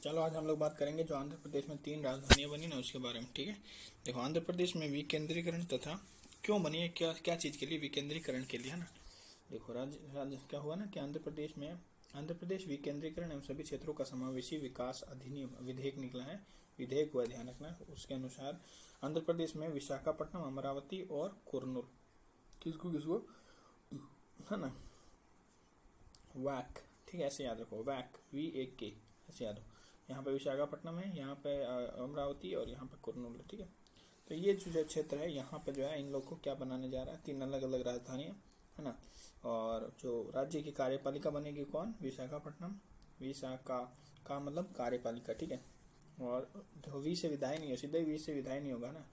चलो आज हम लोग बात करेंगे जो आंध्र प्रदेश में 3 राजधानियां बनी ना उसके बारे में। ठीक है, देखो आंध्र प्रदेश में विकेंद्रीकरण तथा क्यों बनी है, क्या क्या चीज़ के लिए विकेंद्रीकरण के लिए, है ना। देखो राज्य क्या हुआ ना कि आंध्र प्रदेश विकेंद्रीकरण एवं सभी क्षेत्रों का समावेशी विकास अधिनियम विधेयक निकला है। विधेयक हुआ, ध्यान रखना। उसके अनुसार आंध्र प्रदेश में विशाखापट्टनम, अमरावती और कुर्नूल, किसको किसको, है ना, वैक, ठीक है, ऐसे याद रखो, वैक VAK ऐसे याद हो। यहाँ पे विशाखापट्टनम है, यहाँ पे अमरावती और यहाँ पे कुर्नूल है। ठीक है, तो ये जो क्षेत्र है यहाँ पे जो है इन लोग को क्या बनाने जा रहा है, 3 अलग अलग राजधानियाँ, है ना। और जो राज्य की कार्यपालिका बनेगी कौन, विशाखापट्टनम। विशाखा का मतलब कार्यपालिका, ठीक है। और देखो वी से विधायी नहीं है, सीधा ही वी से विधायी नहीं होगा ना,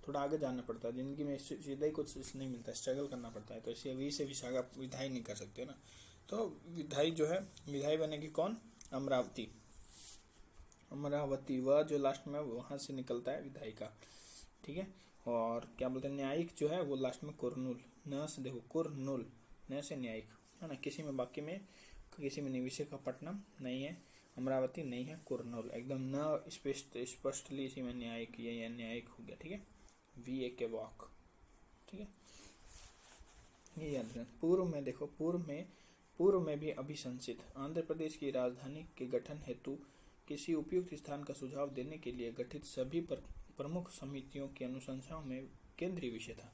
थोड़ा आगे जाना पड़ता है जिंदगी में, सीधा ही कुछ नहीं मिलता, स्ट्रगल करना पड़ता है, तो इसलिए वी से विशाखा विधायी नहीं कर सकते ना। तो विधायी जो है, विधायी बनेगी कौन, अमरावती। अमरावती वह जो लास्ट में वहां से निकलता है विधायी का, ठीक है। और क्या बोलते हैं, न्यायिक जो है वो लास्ट में कुर्नूल, न से देखो कुर्नूल, न से न्यायिक, है ना। किसी में बाकी में किसी में नहीं, विशाखापट्टनम नहीं है, अमरावती नहीं है, कुर्नूल एकदम न स्पष्टली इसी में न्यायिक, ये न्यायिक हो गया। ठीक है, VAK वॉक, ठीक है, ये याद रखना। पूर्व में देखो, पूर्व में भी अभिशंसित आंध्र प्रदेश की राजधानी के गठन हेतु किसी उपयुक्त स्थान का सुझाव देने के लिए गठित सभी प्रमुख समितियों की अनुशंसाओं में केंद्रीय विषय था।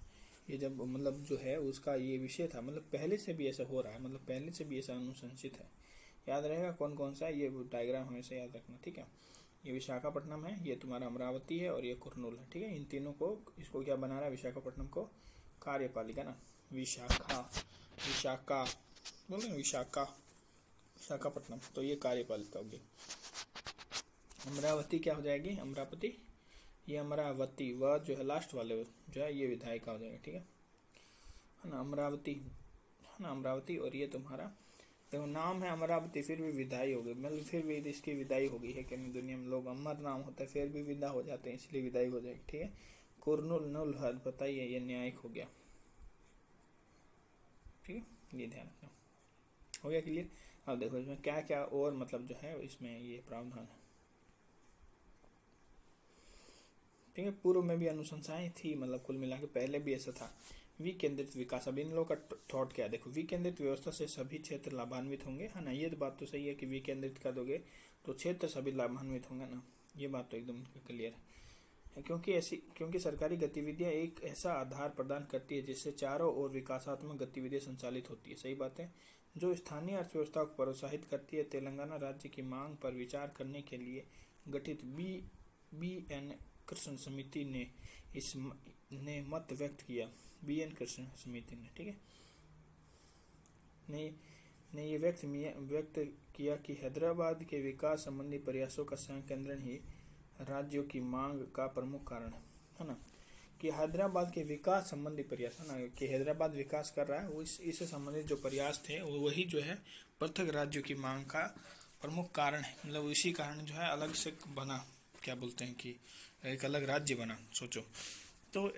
ये जब मतलब जो है उसका ये विषय था, मतलब पहले से भी ऐसा हो रहा है, मतलब पहले से भी ऐसा अनुशंसित है। याद रहेगा कौन कौन सा है, ये डायग्राम हमेशा याद रखना, ठीक है। ये विशाखापट्टनम है, ये तुम्हारा अमरावती है और ये कुर्नूल है, ठीक है। इन तीनों को, इसको क्या बना रहा है, विशाखापट्टनम को कार्यपालिका ना, विशाखा बोल रहे विशाखापट्टनम, तो ये कार्यपालिका होगी। अमरावती क्या हो जाएगी, अमरावती, ये अमरावती वह जो है लास्ट वाले जो है ये विधायिका हो जाएगा, ठीक है ना। अमरावती, है ना, अमरावती, और ये तुम्हारा देखो नाम है अमरावती, फिर भी विदाई होगी, मतलब फिर भी इसकी विदाई होगी है कि नहीं, दुनिया में लोग अमर नाम होता है फिर भी विदा हो जाते हैं, इसलिए विदाई हो जाएगी, ठीक है। कुर्नूल नूल हद बताइए, ये न्यायिक हो गया, ठीक है, ये ध्यान रखना, हो गया क्लियर। अब देखो इसमें क्या क्या और मतलब जो है इसमें ये प्रावधान है, ठीक है। पूर्व में भी अनुशंसाएं थी, मतलब कुल मिला के पहले भी ऐसा था। विकेंद्रित विकास, अब इन लोगों का थॉट क्या है, देखो विकेंद्रित व्यवस्था से सभी क्षेत्र लाभान्वित होंगे, है ना। ये तो बात तो सही है कि विकेंद्रित कर दोगे तो क्षेत्र सभी लाभान्वित होंगे ना, ये बात तो एकदम क्लियर है। क्योंकि सरकारी गतिविधियां एक ऐसा आधार प्रदान करती है जिससे चारों ओर विकासात्मक गतिविधियां संचालित होती है, सही बात है, जो स्थानीय अर्थव्यवस्था को प्रोत्साहित करती है। तेलंगाना राज्य की मांग पर विचार करने के लिए गठित BN कृष्ण समिति ने मत व्यक्त किया, BN कृष्ण समिति ने, ठीक है, ने ये व्यक्त किया कि हैदराबाद के विकास संबंधी प्रयासों का संकेंद्रण ही राज्यों की मांग का प्रमुख कारण है ना। कि हैदराबाद के विकास संबंधी प्रयास, है ना, कि हैदराबाद विकास कर रहा है, वो इससे संबंधित जो प्रयास थे वो वही जो है पृथक राज्यों की मांग का प्रमुख कारण है, मतलब इसी कारण जो है अलग से बना, क्या बोलते हैं कि एक अलग राज्य बना, सोचो तो,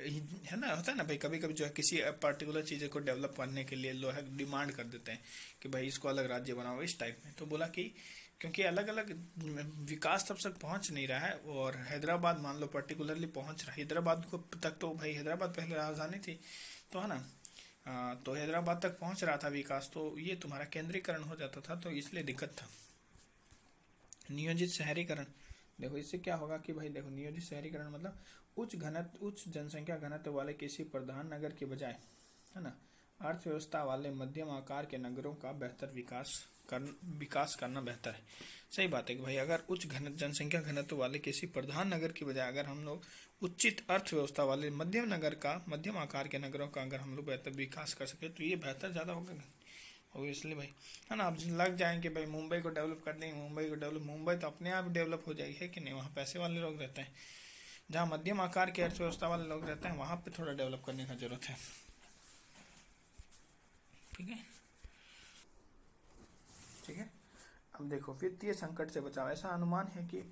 है ना, होता है ना भाई, कभी कभी जो है किसी पर्टिकुलर चीज़ को डेवलप करने के लिए लोग डिमांड कर देते हैं कि भाई इसको अलग राज्य बनाओ, इस टाइप में। तो बोला कि क्योंकि अलग अलग विकास तब तक पहुंच नहीं रहा है, और हैदराबाद मान लो पर्टिकुलरली पहुंच रहा है, हैदराबाद को तक तो भाई हैदराबाद पहले राजधानी थी, तो है ना, तो हैदराबाद तक पहुंच रहा था विकास, तो ये तुम्हारा केंद्रीकरण हो जाता था, तो इसलिए दिक्कत था। नियोजित शहरीकरण, देखो इससे क्या होगा कि भाई देखो नियोजित शहरीकरण मतलब उच्च जनसंख्या घनत्व वाले किसी प्रधान नगर के बजाय, है ना, अर्थव्यवस्था वाले मध्यम आकार के नगरों का बेहतर विकास करना बेहतर है। सही बात है कि भाई अगर उच्च जनसंख्या घनत्व वाले किसी प्रधान नगर की बजाय अगर हम लोग उचित अर्थव्यवस्था वाले मध्यम आकार के नगरों का अगर हम लोग बेहतर विकास कर सके तो ये बेहतर ज़्यादा होगा ऑब्वियसली भाई, है ना। अब लग जाएंगे भाई मुंबई को डेवलप कर देंगे, मुंबई तो अपने आप डेवलप हो जाएगी, है कि नहीं, वहाँ पैसे वाले लोग रहते हैं। जहाँ मध्यम आकार की अर्थव्यवस्था वाले लोग रहते हैं वहाँ पे थोड़ा डेवलप करने का जरूरत है, ठीक है, ठीक है। अब देखो वित्तीय संकट से बचाव, ऐसा अनुमान है कि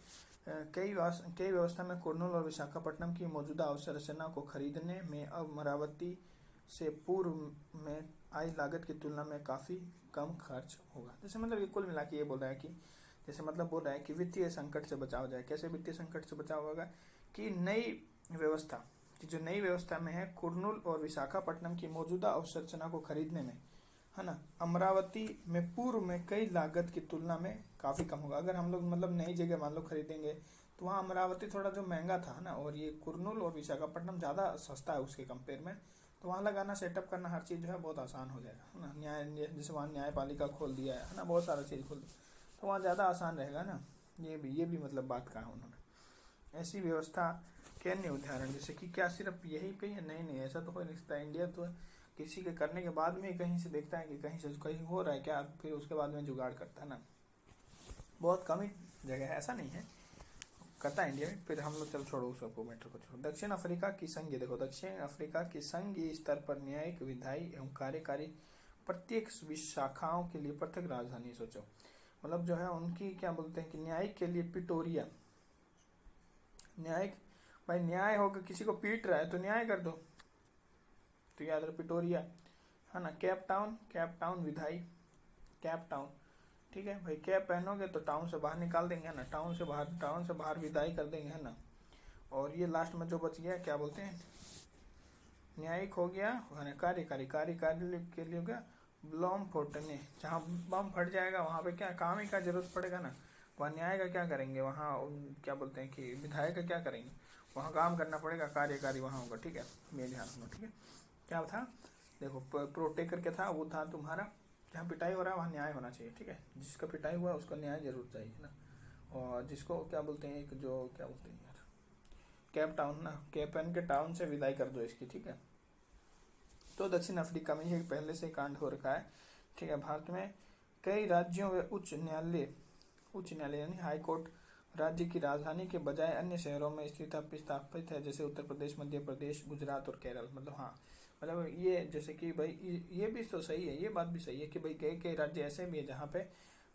कई व्यवस्था में कुर्नूल और विशाखापट्टनम की मौजूदा अवसंरचना को खरीदने में अमरावती से पूर्व में आई लागत की तुलना में काफ़ी कम खर्च होगा। जैसे मतलब ये कुल मिला के ये बोल रहा है कि जैसे मतलब बोल रहा है कि वित्तीय संकट से बचाव जाए। कैसे वित्तीय संकट से बचाव होगा कि नई व्यवस्था, जो नई व्यवस्था में है, कुर्नूल और विशाखापट्टनम की मौजूदा अवसंरचना को खरीदने में, है ना, अमरावती में पूर्व में कई लागत की तुलना में काफ़ी कम होगा। अगर हम लोग मतलब नई जगह मान लो खरीदेंगे तो वहाँ अमरावती थोड़ा जो महंगा था, है ना, और ये कुर्नूल और विशाखापट्टनम ज़्यादा सस्ता है उसके कंपेयर में, तो वहाँ लगाना, सेटअप करना, हर चीज़ जो है बहुत आसान हो जाएगा, है ना। जैसे वहाँ न्यायपालिका खोल दिया है ना, बहुत सारा चीज़ खोल दिया, तो वहाँ ज़्यादा आसान रहेगा ना। ये भी मतलब बात कहा उन्होंने। ऐसी व्यवस्था के अन्य उदाहरण जैसे कि क्या सिर्फ यही पे है? नहीं, ऐसा तो कोई रिश्ता। इंडिया तो किसी के करने के बाद में कहीं से देखता है कि कहीं से कहीं हो रहा है क्या, फिर उसके बाद में जुगाड़ करता है ना। बहुत कम ही जगह है, ऐसा नहीं है, करता है इंडिया में। फिर हम लोग चल छोड़ो उस सबको, मैटर को छोड़ो। दक्षिण अफ्रीका की संघीय, देखो दक्षिण अफ्रीका की संघीय स्तर पर न्यायिक, विधायी एवं कार्यकारी प्रत्येक शाखाओं के लिए पृथक राजधानी। सोचो मतलब जो है उनकी क्या बोलते हैं कि न्यायिक के लिए पिटोरिया, न्यायिक भाई न्याय होगा, किसी को पीट रहा है तो न्याय कर दो, तो याद रखो पिटोरिया, है ना। कैप टाउन विधायी, कैप टाउन, ठीक है भाई। कैप पहनोगे तो टाउन से बाहर निकाल देंगे, है ना, टाउन से बाहर विदाई कर देंगे, है ना। और ये लास्ट में जो बच गया क्या बोलते हैं, न्यायिक हो गया, है ना, कार्यकारी के लिए हो गया ब्लॉम फोर्टने। जहाँ बम फट जाएगा वहाँ पे क्या काम ही का जरूरत पड़ेगा ना, वहाँ न्याय का क्या करेंगे, वहाँ क्या बोलते हैं कि विधायक का क्या करेंगे, वहाँ काम करना पड़ेगा, कार्यकारी वहाँ होगा, ठीक है, ये ध्यान रखना, ठीक है। क्या था देखो, प्रोटेकर क्या था, वो था तुम्हारा जहाँ पिटाई हो रहा है वहाँ न्याय होना चाहिए, ठीक है। जिसका पिटाई हुआ उसको न्याय जरूर चाहिए ना। और जिसको क्या बोलते हैं, एक जो क्या बोलते हैं यार, कैप टाउन ना, कैप एन के टाउन से विदाई कर दो इसकी, ठीक है। तो दक्षिण अफ्रीका में ये पहले से कांड हो रखा है, ठीक है। भारत में कई राज्यों में उच्च न्यायालय यानी हाई कोर्ट राज्य की राजधानी के बजाय अन्य शहरों में स्थापित है, जैसे उत्तर प्रदेश, मध्य प्रदेश, गुजरात और केरल। मतलब हाँ, मतलब ये जैसे कि भाई ये भी तो सही है, ये बात भी सही है कि भाई कई राज्य ऐसे भी है जहाँ पे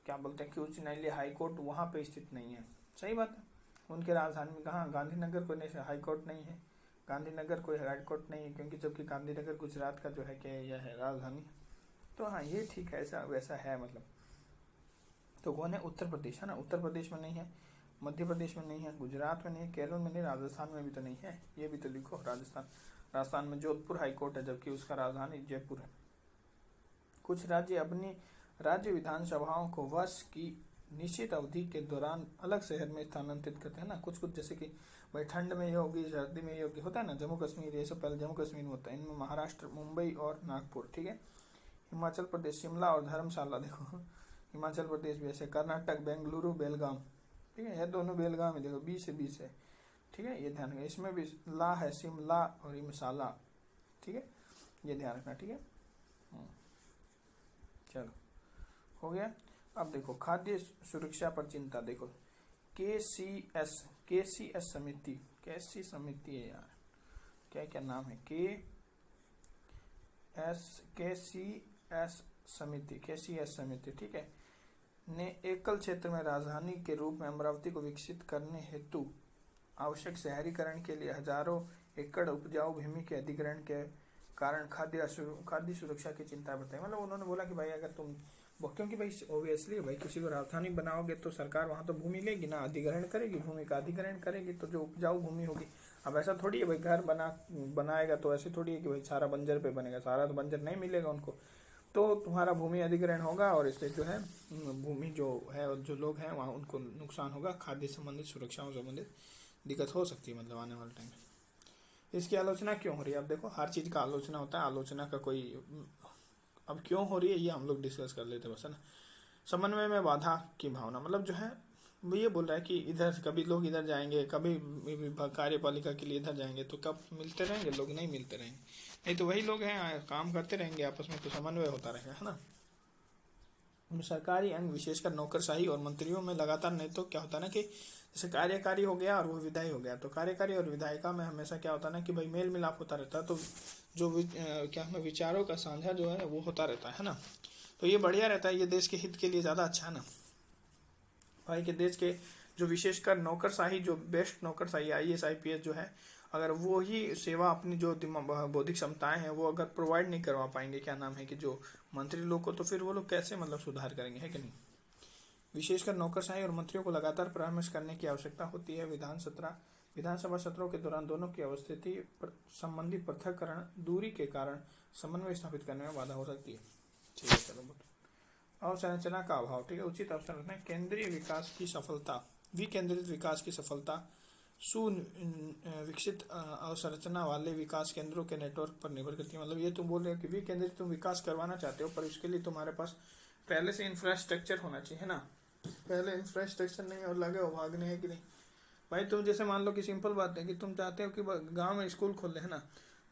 क्या बोलते हैं कि उच्च न्यायालय हाई कोर्ट वहाँ पे स्थित नहीं है। सही बात है, उनके राजधानी में कहाँ, गांधीनगर कोई हाई कोर्ट नहीं है, गांधीनगर कोई हाई कोर्ट नहीं है, क्योंकि जबकि गांधीनगर गुजरात का जो है कि यह है राजधानी। तो हाँ ये ठीक है, ऐसा वैसा है मतलब। तो कौन है, उत्तर प्रदेश, है ना, उत्तर प्रदेश में नहीं है, मध्य प्रदेश में नहीं है, गुजरात में नहीं है, केरल में नहीं, राजस्थान में भी तो नहीं है, ये भी तो लिखो। राजस्थान में जोधपुर हाई कोर्ट है, जबकि उसका राजधानी जयपुर है। कुछ राज्य अपनी राज्य विधानसभाओं को वर्ष की निश्चित अवधि के दौरान अलग शहर में स्थानांतरित करते हैं ना। कुछ जैसे कि भाई ठंड में ये होगी, सर्दी में ये होगी, होता है ना। जम्मू कश्मीर, ये सब पहले जम्मू कश्मीर में होता है, इनमें महाराष्ट्र, मुंबई और नागपुर, ठीक है। हिमाचल प्रदेश शिमला और धर्मशाला, देखो हिमाचल प्रदेश भी ऐसे, कर्नाटक बेंगलुरु, बेलगाम, ठीक है, ये दोनों बेलगाम है, देखो 20 से 20 है, ठीक है, ये ध्यान रखना। इसमें भी ला है, शिमला और हिमसाला, ठीक है, ये ध्यान रखना, ठीक है। चलो हो गया। अब देखो खाद्य सुरक्षा पर चिंता, देखो KCS समिति, कैसी समिति है यार, क्या नाम है, KCS समिति, ठीक है, ने एकल क्षेत्र में राजधानी के रूप में अमरावती को विकसित करने हेतु आवश्यक शहरीकरण के लिए हजारों एकड़ उपजाऊ भूमि के अधिग्रहण के कारण खाद्य सुरक्षा की चिंता बताई। मतलब उन्होंने बोला कि भाई अगर तुम, क्योंकि भाई ऑब्वियसली भाई किसी को राजधानी बनाओगे तो सरकार वहाँ तो भूमि लेगी ना, अधिग्रहण करेगी, भूमि का अधिग्रहण करेगी, तो जो उपजाऊ भूमि होगी। अब ऐसा थोड़ी है भाई घर बनाएगा तो ऐसे थोड़ी है कि भाई सारा बंजर पे बनेगा, सारा तो बंजर नहीं मिलेगा उनको, तो तुम्हारा भूमि अधिग्रहण होगा और इससे जो है भूमि जो है और जो लोग हैं वहाँ उनको नुकसान होगा, खाद्य संबंधित, सुरक्षा संबंधित दिक्कत हो सकती है मतलब आने वाले टाइम में। इसकी आलोचना क्यों हो रही है? अब देखो हर चीज़ का आलोचना होता है, आलोचना का कोई अब क्यों हो रही है ये हम लोग डिस्कस कर लेते हैं बस, है ना। समन्वय में बाधा की भावना, मतलब जो है वो ये बोल रहा है कि इधर कभी लोग इधर जाएंगे, कभी कार्यपालिका के लिए इधर जाएंगे, तो कब मिलते रहेंगे लोग? नहीं मिलते रहेंगे, नहीं तो वही लोग हैं काम करते रहेंगे आपस में, तो समन्वय होता रहेगा, है ना। सरकारी अंग विशेषकर नौकरशाही और मंत्रियों में लगातार, नहीं तो क्या होता है ना कि जैसे कार्यकारी हो गया और वो विधायी हो गया, तो कार्यकारी और विधायिका में हमेशा क्या होता है ना कि भाई मेल मिलाप होता रहता है, तो जो क्या है विचारों का साझा जो है वो होता रहता है ना, तो ये बढ़िया रहता है, ये देश के हित के लिए ज़्यादा अच्छा है ना भाई। के देश के जो विशेषकर नौकरशाही, जो बेस्ट नौकरशाही IAS IPS जो है, अगर वो ही सेवा अपनी जो बौद्धिक क्षमताएं हैं वो अगर प्रोवाइड नहीं करवा पाएंगे, क्या नाम है कि जो मंत्री लोग को, तो फिर वो लोग कैसे मतलब सुधार करेंगे, है कि नहीं। विशेषकर नौकरशाही और मंत्रियों को लगातार परामर्श करने की आवश्यकता होती है। विधानसभा सत्रों के दौरान दोनों की अवस्थिति संबंधी पृथक्करण दूरी के कारण समन्वय स्थापित करने में बाधा हो सकती है। ठीक है, चलो अवसंरचना का अभाव। ठीक है, उचित अवसंरचना केंद्रीय विकास की सफलता, विकेंद्रित विकास की सफलता सुविकसित अवसंरचना वाले विकास केंद्रों के नेटवर्क पर निर्भर करती है। मतलब ये तुम बोल रहे हो कि विकेंद्रित तुम विकास करवाना चाहते हो, पर उसके लिए तुम्हारे पास पहले से इंफ्रास्ट्रक्चर होना चाहिए, है ना। पहले इंफ्रास्ट्रक्चर नहीं और लगे हो भागने, है कि नहीं भाई। तुम जैसे मान लो कि सिंपल बात है कि तुम चाहते हो कि गांव में स्कूल खोले, है ना,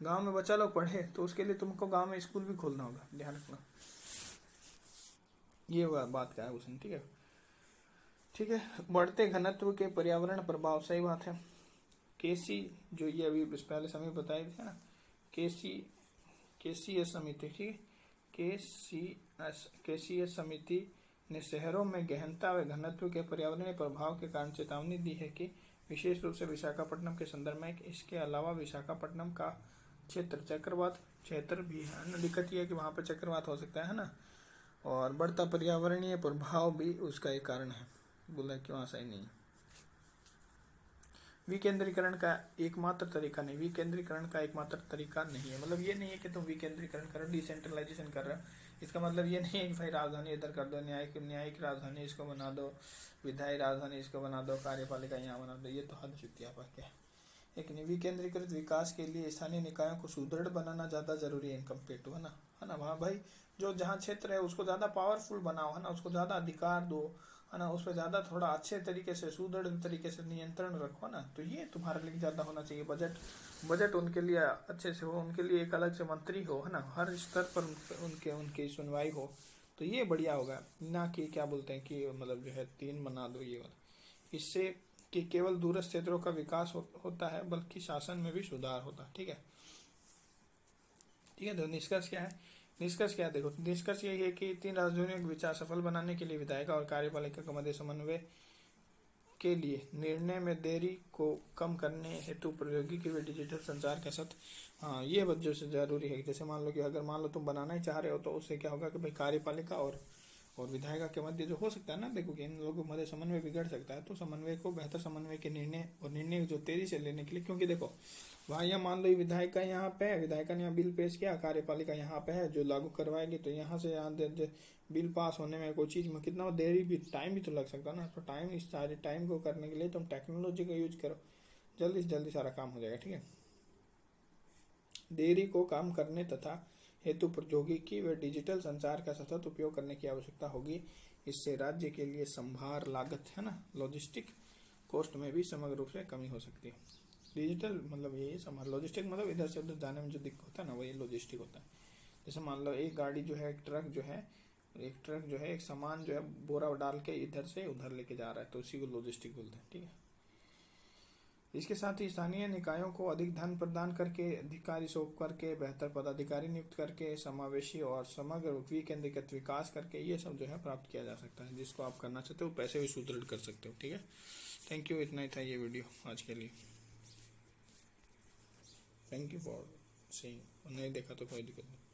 गांव में बच्चा लोग पढ़े, तो उसके लिए तुमको गांव में स्कूल भी खोलना होगा, ध्यान रखना। ये बात क्या है उसने, ठीक है। ठीक है, बढ़ते घनत्व के पर्यावरण प्रभाव, सही बात है। केसी जो ये अभी पहले समय बताए थे ना, केसीएस समिति, ठीक है, केसीएस समिति ने शहरों में गहनता व घनत्व के पर्यावरणीय प्रभाव के कारण चेतावनी दी है कि विशेष रूप से विशाखापट्टनम के संदर्भ में। इसके अलावा विशाखापट्टनम का क्षेत्र चक्रवात क्षेत्र भी है। दिक्कत यह है कि वहाँ पर चक्रवात हो सकता है ना, और बढ़ता पर्यावरणीय प्रभाव भी उसका एक कारण है। बोला कि वहाँ सही नहीं। विकेंद्रीकरण का एकमात्र तरीका नहीं, विकेंद्रीकरण का एकमात्र तरीका नहीं है। मतलब ये नहीं है कि तुम विकेंद्रीकरण करो, डिसेंट्रलाइजेशन कर रहे हो, इसका मतलब ये नहीं है कि भाई राजधानी इधर कर दो, न्यायिक राजधानी इसको बना दो, विधायी राजधानी इसको बना दो, कार्यपालिका यहाँ बना दो। ये तो हद चुतिया बात है। लेकिन विकेंद्रीकृत विकास के लिए स्थानीय निकायों को सुदृढ़ बनाना ज्यादा जरूरी है कंपेयर टू, है ना। वहाँ भाई जो जहाँ क्षेत्र है उसको ज्यादा पावरफुल बनाओ, है ना, उसको ज्यादा अधिकार दो, है ना, उस पर ज्यादा थोड़ा अच्छे तरीके से सुदृढ़ तरीके से नियंत्रण रखो ना। तो ये तुम्हारे लिए ज्यादा होना चाहिए। बजट उनके लिए अच्छे से हो, उनके लिए एक अलग से मंत्री हो, है ना, हर स्तर पर उनकी सुनवाई हो, तो ये बढ़िया होगा। ना कि क्या बोलते हैं कि मतलब जो है 3 बना दो ये वाला। इससे कि केवल दूरस्थ क्षेत्रों का विकास होता है, बल्कि शासन में भी सुधार होता है। ठीक है, तो निष्कर्ष क्या है? देखो, निष्कर्ष यही है कि 3 राजधानियों के विचार सफल बनाने के लिए विधायिका और कार्यपालिका के मध्य समन्वय के लिए निर्णय में देरी को कम करने हेतु प्रौद्योगिकी व डिजिटल संचार के साथ, हाँ ये वजह से जरूरी है। जैसे मान लो कि अगर मान लो तुम बनाना ही चाह रहे हो, तो उससे क्या होगा कि भाई कार्यपालिका और विधायिका के मध्य जो हो सकता है ना, देखो कि इन लोगों के मध्य समन्वय बिगड़ सकता है। तो समन्वय को बेहतर समन्वय के निर्णय जो तेजी से लेने के लिए, क्योंकि देखो वहाँ यहाँ मान लो विधायिका यहाँ पे है, विधायिका ने यहाँ बिल पेश किया, कार्यपालिका यहाँ पे है जो लागू करवाएगी, तो यहाँ से यहाँ बिल पास होने में कोई चीज में कितना देरी भी, टाइम भी तो लग सकता है ना। तो इस सारे टाइम को करने के लिए तुम टेक्नोलॉजी का यूज करो, जल्दी से जल्दी सारा काम हो जाएगा। ठीक है, देरी को कम करने तथा हेतु प्रौद्योगिकी व डिजिटल संचार का सतत उपयोग करने की आवश्यकता होगी। इससे राज्य के लिए संभार लागत, है ना, लॉजिस्टिक कॉस्ट में भी समग्र रूप से कमी हो सकती है। डिजिटल मतलब ये संभार, लॉजिस्टिक मतलब इधर से उधर जाने में जो दिक्कत होता है ना, वही लॉजिस्टिक होता है। जैसे मान लो एक गाड़ी जो है, एक ट्रक जो है एक सामान जो है बोरा डाल के इधर से उधर लेके जा रहा है, तो उसी को लॉजिस्टिक बोलते हैं। ठीक है, इसके साथ ही स्थानीय निकायों को अधिक धन प्रदान करके, अधिकारी सौंप करके, बेहतर पदाधिकारी नियुक्त करके, समावेशी और समग्र विकेंद्रीकृत विकास करके ये सब जो है प्राप्त किया जा सकता है। जिसको आप करना चाहते हो पैसे भी सुदृढ़ कर सकते हो। ठीक है, थैंक यू, इतना ही था ये वीडियो आज के लिए। Thank you for seeing. नहीं देखा तो कोई दिक्कत नहीं।